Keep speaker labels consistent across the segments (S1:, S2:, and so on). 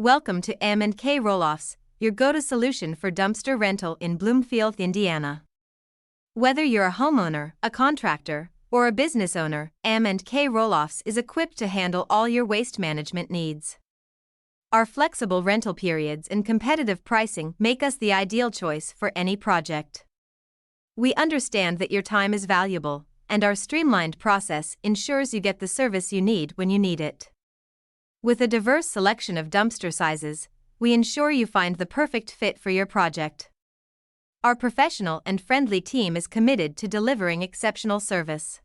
S1: Welcome to K Rolloffs, your go-to solution for dumpster rental in Bloomfield, Indiana. Whether you're a homeowner, a contractor, or a business owner, K Rolloffs is equipped to handle all your waste management needs. Our flexible rental periods and competitive pricing make us the ideal choice for any project. We understand that your time is valuable, and our streamlined process ensures you get the service you need when you need it. With a diverse selection of dumpster sizes, we ensure you find the perfect fit for your project. Our professional and friendly team is committed to delivering exceptional service.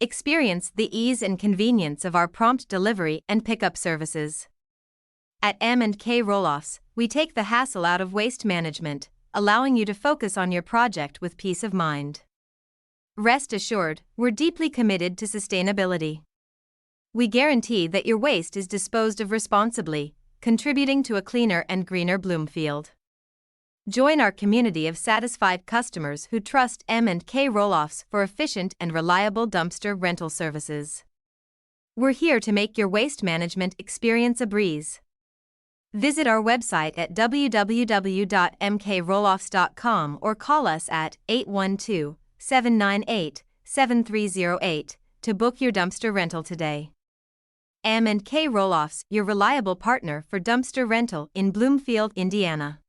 S1: Experience the ease and convenience of our prompt delivery and pickup services. At K Rolloffs, we take the hassle out of waste management, allowing you to focus on your project with peace of mind. Rest assured, we're deeply committed to sustainability. We guarantee that your waste is disposed of responsibly, contributing to a cleaner and greener Bloomfield. Join our community of satisfied customers who trust K Rolloffs for efficient and reliable dumpster rental services. We're here to make your waste management experience a breeze. Visit our website at www.mkrolloffs.com or call us at 812-798-7308 to book your dumpster rental today. K Rolloffs, your reliable partner for dumpster rental in Bloomfield, Indiana.